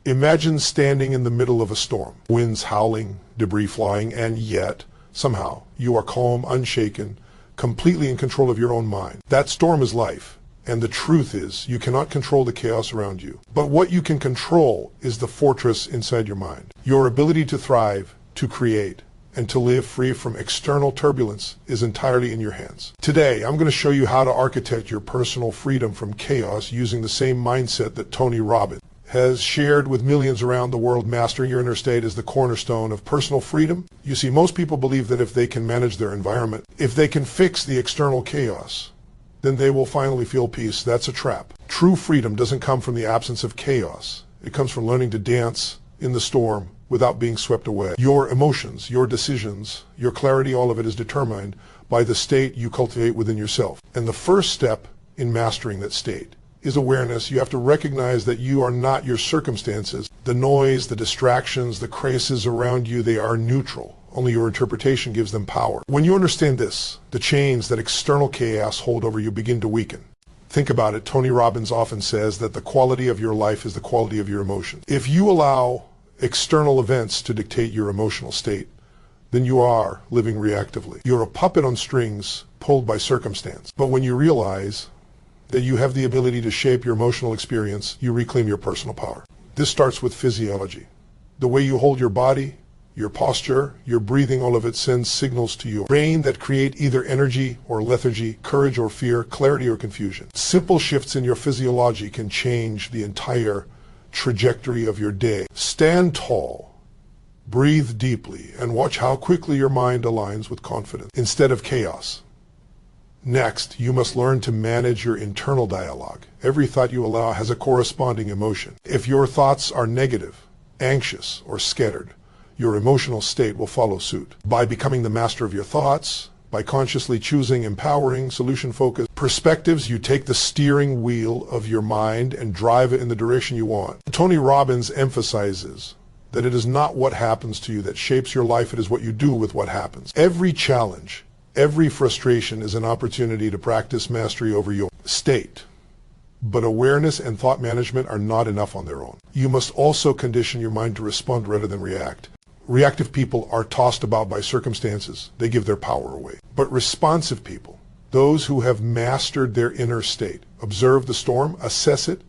Imagine standing in the middle of a storm, winds howling, debris flying, and yet, somehow, you are calm, unshaken, completely in control of your own mind. That storm is life, and the truth is, you cannot control the chaos around you. But what you can control is the fortress inside your mind. Your ability to thrive, to create, and to live free from external turbulence is entirely in your hands. Today, I'm going to show you how to architect your personal freedom from chaos using the same mindset that Tony Robbins has shared with millions around the world. Mastering your inner state is the cornerstone of personal freedom. You see, most people believe that if they can manage their environment, if they can fix the external chaos, then they will finally feel peace. That's a trap. True freedom doesn't come from the absence of chaos. It comes from learning to dance in the storm without being swept away. Your emotions, your decisions, your clarity, all of it is determined by the state you cultivate within yourself. And the first step in mastering that state is awareness. You have to recognize that you are not your circumstances. The noise, the distractions, the crises around you, they are neutral. Only your interpretation gives them power. When you understand this, the chains that external chaos hold over you begin to weaken. Think about it. Tony Robbins often says that the quality of your life is the quality of your emotions. If you allow external events to dictate your emotional state, then you are living reactively. You're a puppet on strings pulled by circumstance. But when you realize that you have the ability to shape your emotional experience, you reclaim your personal power. This starts with physiology. The way you hold your body, your posture, your breathing, all of it sends signals to your brain that create either energy or lethargy, courage or fear, clarity or confusion. Simple shifts in your physiology can change the entire trajectory of your day. Stand tall, breathe deeply, and watch how quickly your mind aligns with confidence instead of chaos. Next, you must learn to manage your internal dialogue. Every thought you allow has a corresponding emotion. If your thoughts are negative, anxious, or scattered, your emotional state will follow suit. By becoming the master of your thoughts, by consciously choosing empowering, solution-focused perspectives, you take the steering wheel of your mind and drive it in the direction you want. Tony Robbins emphasizes that it is not what happens to you that shapes your life, it is what you do with what happens. Every challenge, every frustration is an opportunity to practice mastery over your state. But awareness and thought management are not enough on their own. You must also condition your mind to respond rather than react. Reactive people are tossed about by circumstances. They give their power away. But responsive people, those who have mastered their inner state, observe the storm, assess it,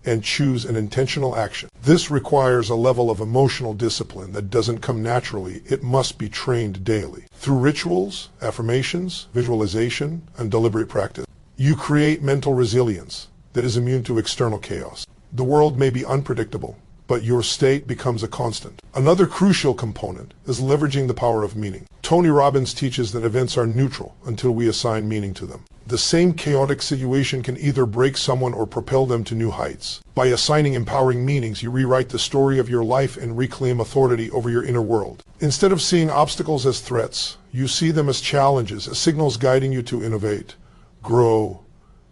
and choose an intentional action. This requires a level of emotional discipline that doesn't come naturally. It must be trained daily. Through rituals, affirmations, visualization, and deliberate practice, you create mental resilience that is immune to external chaos. The world may be unpredictable, but your state becomes a constant. Another crucial component is leveraging the power of meaning. Tony Robbins teaches that events are neutral until we assign meaning to them. The same chaotic situation can either break someone or propel them to new heights. By assigning empowering meanings, you rewrite the story of your life and reclaim authority over your inner world. Instead of seeing obstacles as threats, you see them as challenges, as signals guiding you to innovate, grow,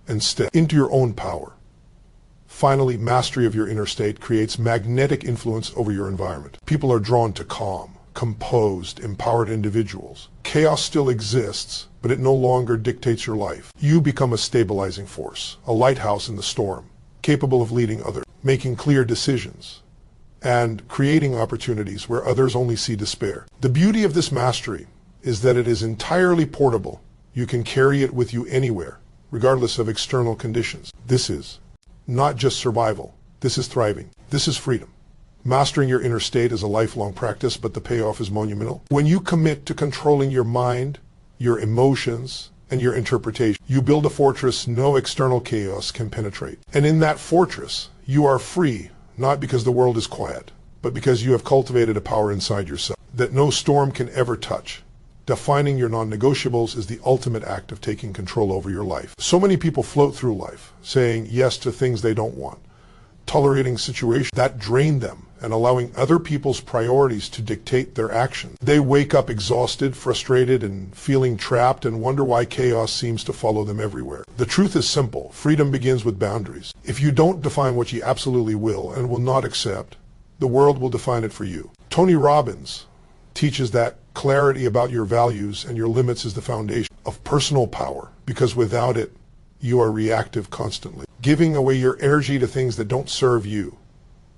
and step into your own power. Finally, mastery of your inner state creates magnetic influence over your environment. People are drawn to calm, composed, empowered individuals. Chaos still exists, but it no longer dictates your life. You become a stabilizing force, a lighthouse in the storm, capable of leading others, making clear decisions, and creating opportunities where others only see despair. The beauty of this mastery is that it is entirely portable. You can carry it with you anywhere, regardless of external conditions. This is not just survival. This is thriving. This is freedom. Mastering your inner state is a lifelong practice, but the payoff is monumental. When you commit to controlling your mind, your emotions, and your interpretation, you build a fortress no external chaos can penetrate. And in that fortress, you are free, not because the world is quiet, but because you have cultivated a power inside yourself that no storm can ever touch. Defining your non-negotiables is the ultimate act of taking control over your life. So many people float through life, saying yes to things they don't want, tolerating situations that drain them, and allowing other people's priorities to dictate their actions. They wake up exhausted, frustrated, and feeling trapped and wonder why chaos seems to follow them everywhere. The truth is simple. Freedom begins with boundaries. If you don't define what you absolutely will and will not accept, the world will define it for you. Tony Robbins teaches that clarity about your values and your limits is the foundation of personal power, because without it, you are reactive constantly, giving away your energy to things that don't serve you.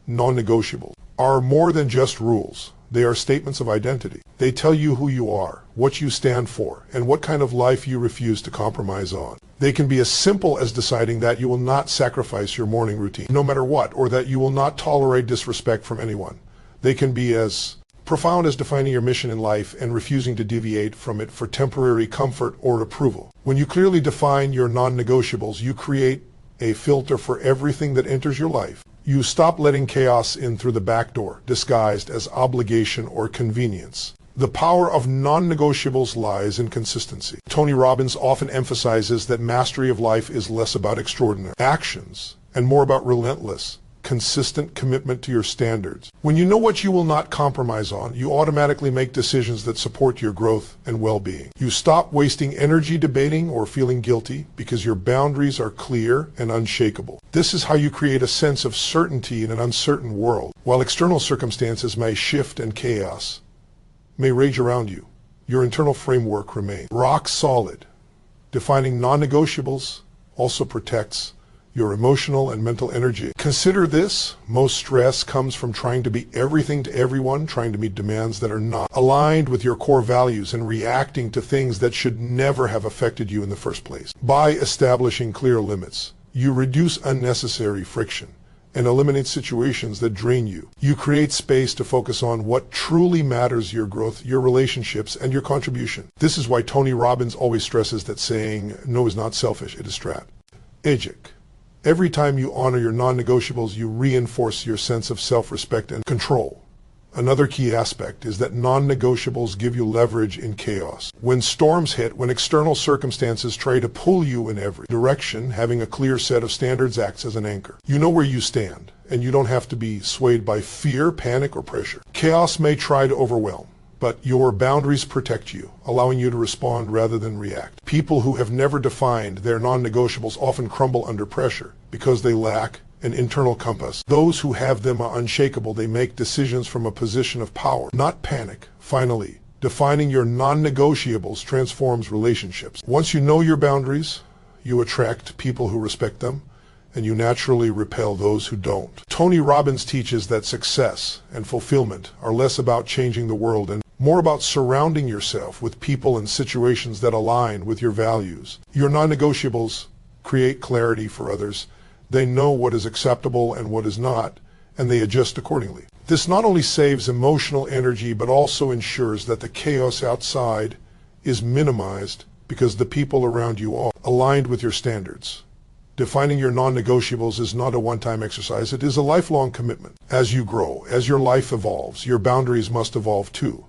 non-negotiables, are more than just rules. They are statements of identity. They tell you who you are, what you stand for, and what kind of life you refuse to compromise on. They can be as simple as deciding that you will not sacrifice your morning routine, no matter what, or that you will not tolerate disrespect from anyone. They can be as profound as defining your mission in life and refusing to deviate from it for temporary comfort or approval. When you clearly define your non-negotiables, you create a filter for everything that enters your life. You stop letting chaos in through the back door, disguised as obligation or convenience. The power of non-negotiables lies in consistency. Tony Robbins often emphasizes that mastery of life is less about extraordinary actions and more about relentless, consistent commitment to your standards. When you know what you will not compromise on, you automatically make decisions that support your growth and well-being. You stop wasting energy debating or feeling guilty because your boundaries are clear and unshakable. This is how you create a sense of certainty in an uncertain world. While external circumstances may shift and chaos may rage around you, your internal framework remains rock solid. Defining non-negotiables also protects your emotional and mental energy. Consider this: most stress comes from trying to be everything to everyone, trying to meet demands that are not aligned with your core values, and reacting to things that should never have affected you in the first place. By establishing clear limits, you reduce unnecessary friction and eliminate situations that drain you. You create space to focus on what truly matters: your growth, your relationships, and your contribution. This is why Tony Robbins always stresses that saying no is not selfish, it is strategic. Every time you honor your non-negotiables, you reinforce your sense of self-respect and control. Another key aspect is that non-negotiables give you leverage in chaos. When storms hit, when external circumstances try to pull you in every direction, having a clear set of standards acts as an anchor. You know where you stand, and you don't have to be swayed by fear, panic, or pressure. Chaos may try to overwhelm, but your boundaries protect you, allowing you to respond rather than react. People who have never defined their non-negotiables often crumble under pressure because they lack an internal compass. Those who have them are unshakable. They make decisions from a position of power, not panic. Finally, defining your non-negotiables transforms relationships. Once you know your boundaries, you attract people who respect them, and you naturally repel those who don't. Tony Robbins teaches that success and fulfillment are less about changing the world and more about surrounding yourself with people and situations that align with your values. Your non-negotiables create clarity for others. They know what is acceptable and what is not, and they adjust accordingly. This not only saves emotional energy, but also ensures that the chaos outside is minimized because the people around you are aligned with your standards. Defining your non-negotiables is not a one-time exercise. It is a lifelong commitment. As you grow, as your life evolves, your boundaries must evolve too.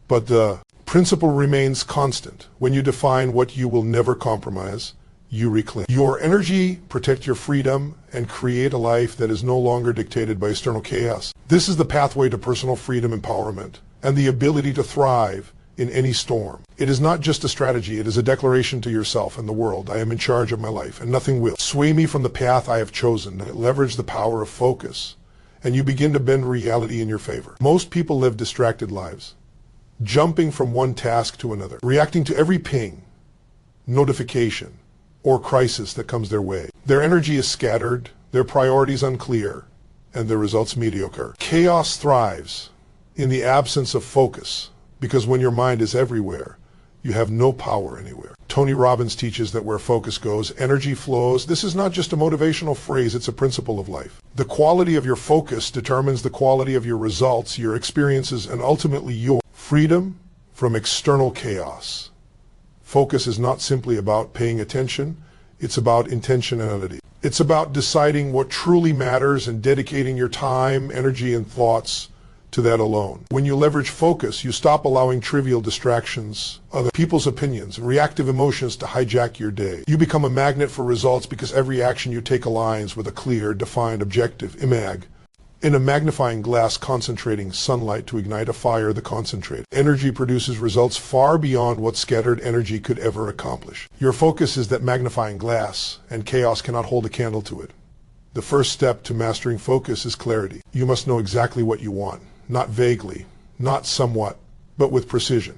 But the principle remains constant. When you define what you will never compromise, you reclaim your energy, protect your freedom, and create a life that is no longer dictated by external chaos. This is the pathway to personal freedom, empowerment, and the ability to thrive in any storm. It is not just a strategy, it is a declaration to yourself and the world: I am in charge of my life, and nothing will sway me from the path I have chosen. Leverage the power of focus, and you begin to bend reality in your favor. Most people live distracted lives, jumping from one task to another, reacting to every ping, notification, or crisis that comes their way. Their energy is scattered, their priorities unclear, and their results mediocre. Chaos thrives in the absence of focus, because when your mind is everywhere, you have no power anywhere. Tony Robbins teaches that where focus goes, energy flows. This is not just a motivational phrase, it's a principle of life. The quality of your focus determines the quality of your results, your experiences, and ultimately your freedom from external chaos. Focus is not simply about paying attention, it's about intentionality. It's about deciding what truly matters and dedicating your time, energy, and thoughts to that alone. When you leverage focus, you stop allowing trivial distractions, other people's opinions, and reactive emotions to hijack your day. You become a magnet for results because every action you take aligns with a clear, defined objective. In a magnifying glass concentrating sunlight to ignite a fire, the concentrated energy produces results far beyond what scattered energy could ever accomplish. Your focus is that magnifying glass, and chaos cannot hold a candle to it. The first step to mastering focus is clarity. You must know exactly what you want, not vaguely, not somewhat, but with precision.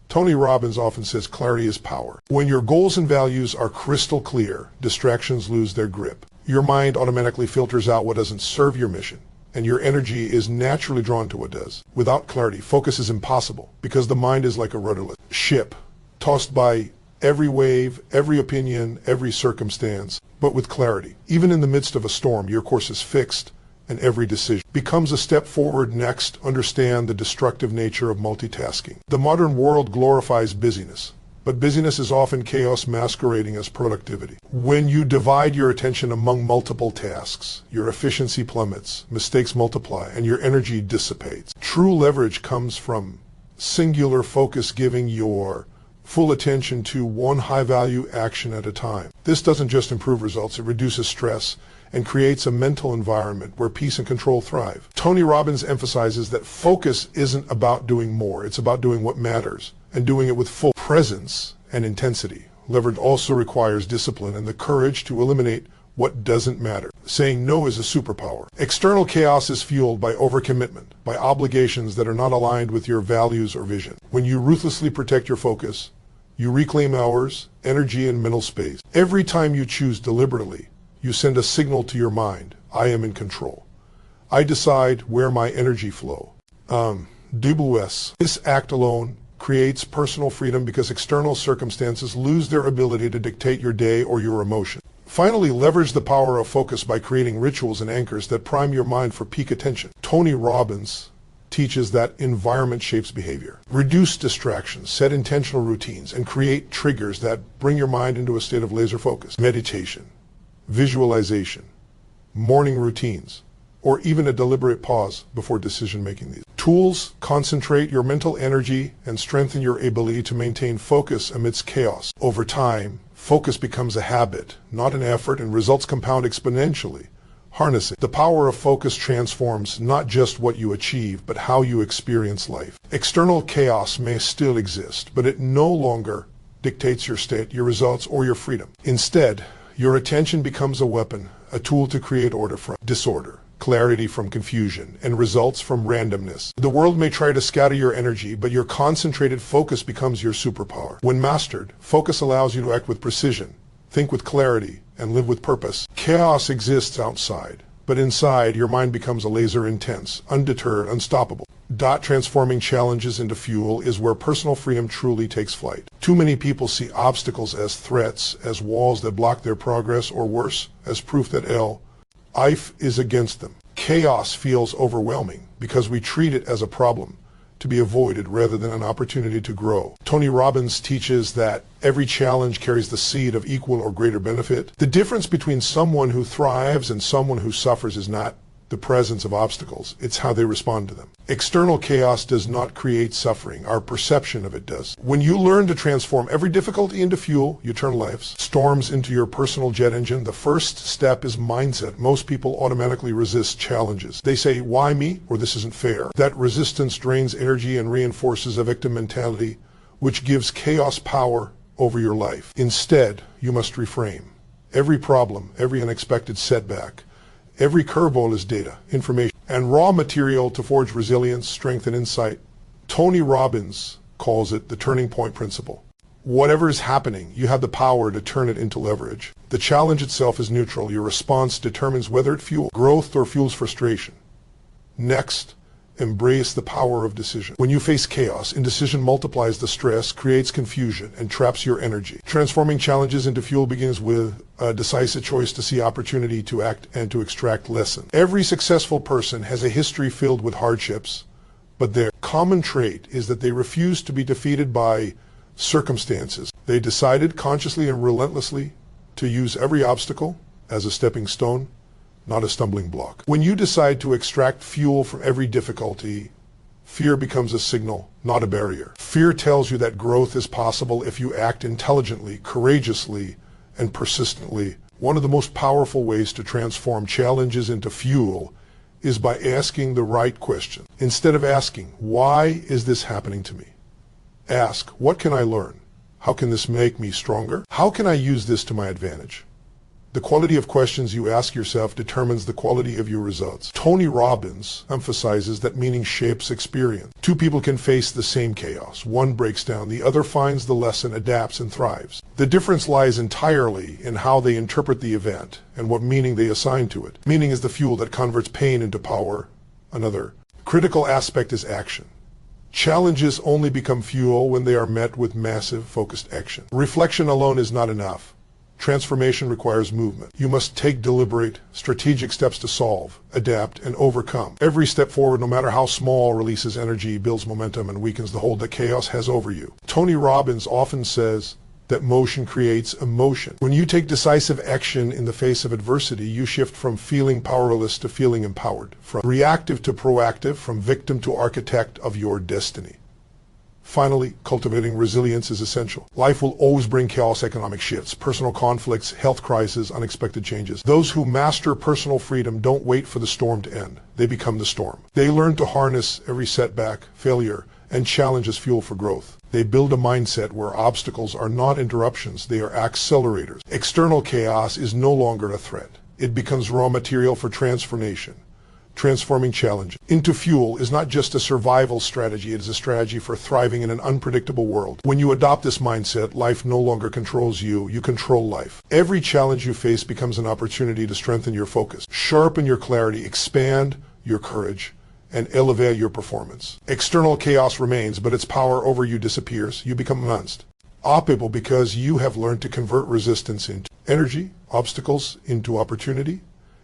Tony Robbins often says clarity is power. When your goals and values are crystal clear, distractions lose their grip. Your mind automatically filters out what doesn't serve your mission, and your energy is naturally drawn to what does. Without clarity, focus is impossible because the mind is like a rudderless ship, tossed by every wave, every opinion, every circumstance. But with clarity, even in the midst of a storm, your course is fixed and every decision becomes a step forward. Next, understand the destructive nature of multitasking. The modern world glorifies busyness, but busyness is often chaos masquerading as productivity. When you divide your attention among multiple tasks, your efficiency plummets, mistakes multiply, and your energy dissipates. True leverage comes from singular focus, giving your full attention to one high-value action at a time. This doesn't just improve results, it reduces stress and creates a mental environment where peace and control thrive. Tony Robbins emphasizes that focus isn't about doing more, it's about doing what matters and doing it with full presence and intensity. Leverage also requires discipline and the courage to eliminate what doesn't matter. Saying no is a superpower. External chaos is fueled by overcommitment, by obligations that are not aligned with your values or vision. When you ruthlessly protect your focus, you reclaim hours, energy, and mental space. Every time you choose deliberately, you send a signal to your mind: I am in control. I decide where my energy flow. This act alone creates personal freedom because external circumstances lose their ability to dictate your day or your emotion. Finally, leverage the power of focus by creating rituals and anchors that prime your mind for peak attention. Tony Robbins teaches that environment shapes behavior. Reduce distractions, set intentional routines, and create triggers that bring your mind into a state of laser focus. Meditation, visualization, morning routines, or even a deliberate pause before decision-making. These tools concentrate your mental energy and strengthen your ability to maintain focus amidst chaos. Over time, focus becomes a habit, not an effort, and results compound exponentially. Harnessing the power of focus transforms not just what you achieve, but how you experience life. External chaos may still exist, but it no longer dictates your state, your results, or your freedom. Instead, your attention becomes a weapon, a tool to create order from disorder, clarity from confusion, and results from randomness. The world may try to scatter your energy, but your concentrated focus becomes your superpower. When mastered, focus allows you to act with precision, think with clarity, and live with purpose. Chaos exists outside, but inside your mind becomes a laser intense, undeterred, unstoppable. Transforming challenges into fuel is where personal freedom truly takes flight. Too many people see obstacles as threats, as walls that block their progress, or worse, as proof that life is against them. Chaos feels overwhelming because we treat it as a problem to be avoided rather than an opportunity to grow. Tony Robbins teaches that every challenge carries the seed of equal or greater benefit. The difference between someone who thrives and someone who suffers is not the presence of obstacles, it's how they respond to them. External chaos does not create suffering, our perception of it does. When you learn to transform every difficulty into fuel, you turn life's storms into your personal jet engine. The first step is mindset. Most people automatically resist challenges. They say, why me? Or this isn't fair. That resistance drains energy and reinforces a victim mentality, which gives chaos power over your life. Instead, you must reframe. Every problem, every unexpected setback, every curveball is data, information, and raw material to forge resilience, strength, and insight. Tony Robbins calls it the turning point principle. Whatever is happening, you have the power to turn it into leverage. The challenge itself is neutral. Your response determines whether it fuels growth or fuels frustration. Next, embrace the power of decision. When you face chaos, indecision multiplies the stress, creates confusion, and traps your energy. Transforming challenges into fuel begins with a decisive choice to see opportunity, to act, and to extract lesson. Every successful person has a history filled with hardships, but their common trait is that they refuse to be defeated by circumstances. They decided consciously and relentlessly to use every obstacle as a stepping stone, not a stumbling block. When you decide to extract fuel from every difficulty, fear becomes a signal, not a barrier. Fear tells you that growth is possible if you act intelligently, courageously, and persistently. One of the most powerful ways to transform challenges into fuel is by asking the right question. Instead of asking, why is this happening to me? Ask, what can I learn? How can this make me stronger? How can I use this to my advantage? The quality of questions you ask yourself determines the quality of your results. Tony Robbins emphasizes that meaning shapes experience. Two people can face the same chaos. One breaks down, the other finds the lesson, adapts, and thrives. The difference lies entirely in how they interpret the event and what meaning they assign to it. Meaning is the fuel that converts pain into power. Another critical aspect is action. Challenges only become fuel when they are met with massive, focused action. Reflection alone is not enough. Transformation requires movement. You must take deliberate, strategic steps to solve, adapt, and overcome. Every step forward, no matter how small, releases energy, builds momentum, and weakens the hold that chaos has over you. Tony Robbins often says that motion creates emotion. When you take decisive action in the face of adversity, you shift from feeling powerless to feeling empowered, from reactive to proactive, from victim to architect of your destiny. Finally, cultivating resilience is essential. Life will always bring chaos, economic shifts, personal conflicts, health crises, unexpected changes. Those who master personal freedom don't wait for the storm to end. They become the storm. They learn to harness every setback, failure, and challenge as fuel for growth. They build a mindset where obstacles are not interruptions, they are accelerators. External chaos is no longer a threat. It becomes raw material for transformation. Transforming challenge into fuel is not just a survival strategy, it is a strategy for thriving in an unpredictable world. When you adopt this mindset, life no longer controls you, you control life. Every challenge you face becomes an opportunity to strengthen your focus, sharpen your clarity, expand your courage, and elevate your performance. External chaos remains, but its power over you disappears. You become unstoppable because you have learned to convert resistance into energy, obstacles into opportunity,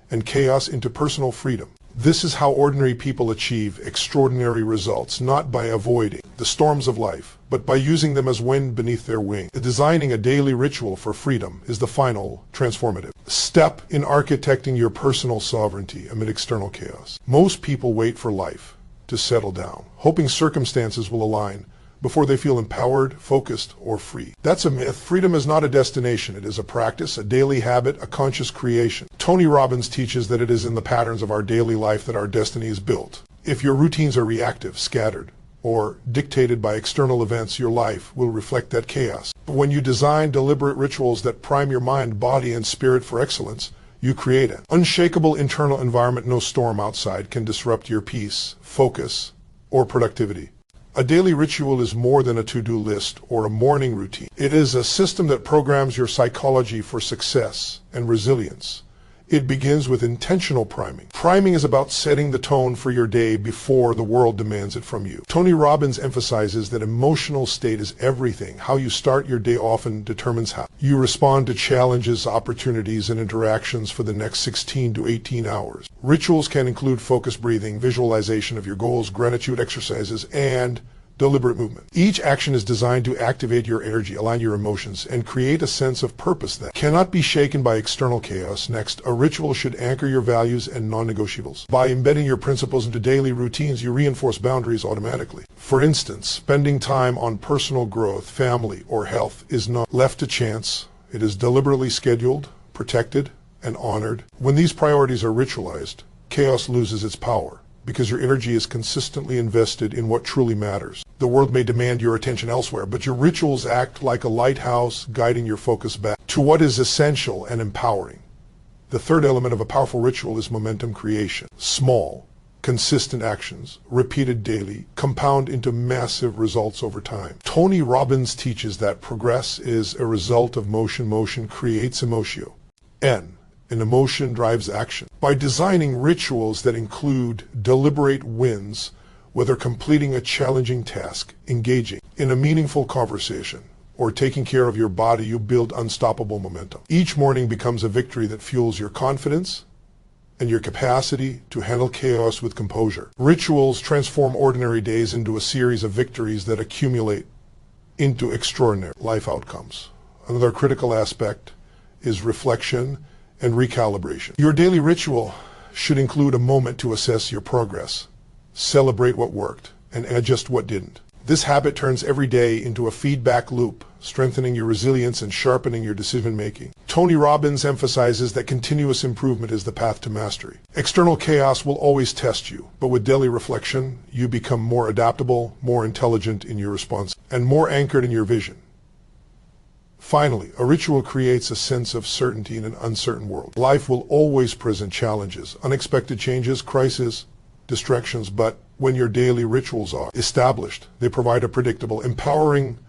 and chaos into personal freedom. This is how ordinary people achieve extraordinary results, not by avoiding the storms of life, but by using them as wind beneath their wing. Designing a daily ritual for freedom is the final transformative step in architecting your personal sovereignty amid external chaos. Most people wait for life to settle down, hoping circumstances will align before they feel empowered, focused, or free. That's a myth. Freedom is not a destination. It is a practice, a daily habit, a conscious creation. Tony Robbins teaches that it is in the patterns of our daily life that our destiny is built. If your routines are reactive, scattered, or dictated by external events, your life will reflect that chaos. But when you design deliberate rituals that prime your mind, body, and spirit for excellence, you create an unshakable internal environment. No storm outside can disrupt your peace, focus, or productivity. A daily ritual is more than a to-do list or a morning routine. It is a system that programs your psychology for success and resilience. It begins with intentional priming. Priming is about setting the tone for your day before the world demands it from you. Tony Robbins emphasizes that emotional state is everything. How you start your day often determines how you respond to challenges, opportunities, and interactions for the next 16 to 18 hours. Rituals can include focused breathing, visualization of your goals, gratitude exercises, and deliberate movement. Each action is designed to activate your energy, align your emotions, and create a sense of purpose that cannot be shaken by external chaos. Next, a ritual should anchor your values and non-negotiables. By embedding your principles into daily routines, you reinforce boundaries automatically. For instance, spending time on personal growth, family, or health is not left to chance. It is deliberately scheduled, protected, and honored. When these priorities are ritualized, chaos loses its power, because your energy is consistently invested in what truly matters. The world may demand your attention elsewhere, but your rituals act like a lighthouse, guiding your focus back to what is essential and empowering. The third element of a powerful ritual is momentum creation. Small, consistent actions, repeated daily, compound into massive results over time. Tony Robbins teaches that progress is a result of motion. Motion creates emotio. An emotion drives action. By designing rituals that include deliberate wins, whether completing a challenging task, engaging in a meaningful conversation, or taking care of your body, you build unstoppable momentum. Each morning becomes a victory that fuels your confidence and your capacity to handle chaos with composure. Rituals transform ordinary days into a series of victories that accumulate into extraordinary life outcomes. Another critical aspect is reflection and recalibration. Your daily ritual should include a moment to assess your progress, celebrate what worked, and adjust what didn't. This habit turns every day into a feedback loop, strengthening your resilience and sharpening your decision-making. Tony Robbins emphasizes that continuous improvement is the path to mastery. External chaos will always test you, but with daily reflection, you become more adaptable, more intelligent in your response, and more anchored in your vision. Finally, a ritual creates a sense of certainty in an uncertain world. Life will always present challenges, unexpected changes, crises, distractions, but when your daily rituals are established, they provide a predictable, empowering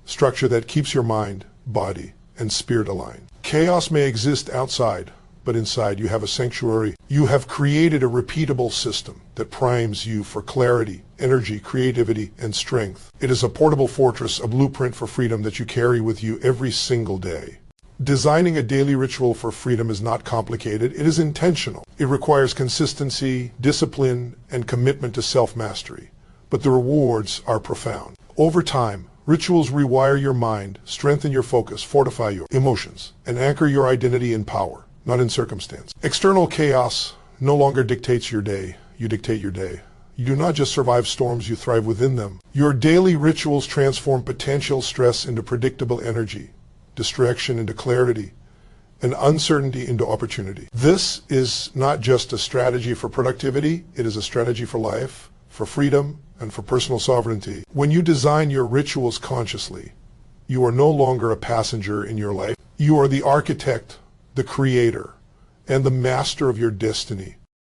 structure that keeps your mind, body, and spirit aligned. Chaos may exist outside, but inside you have a sanctuary. You have created a repeatable system that primes you for clarity, energy, creativity, and strength. It is a portable fortress, a blueprint for freedom that you carry with you every single day. Designing a daily ritual for freedom is not complicated. It is intentional. It requires consistency, discipline, and commitment to self-mastery. But the rewards are profound. Over time, rituals rewire your mind, strengthen your focus, fortify your emotions, and anchor your identity in power, not in circumstance. External chaos no longer dictates your day. You dictate your day. You do not just survive storms, you thrive within them. Your daily rituals transform potential stress into predictable energy, distraction into clarity, and uncertainty into opportunity. This is not just a strategy for productivity, it is a strategy for life, for freedom, and for personal sovereignty. When you design your rituals consciously, you are no longer a passenger in your life. You are the architect, the creator, and the master of your destiny.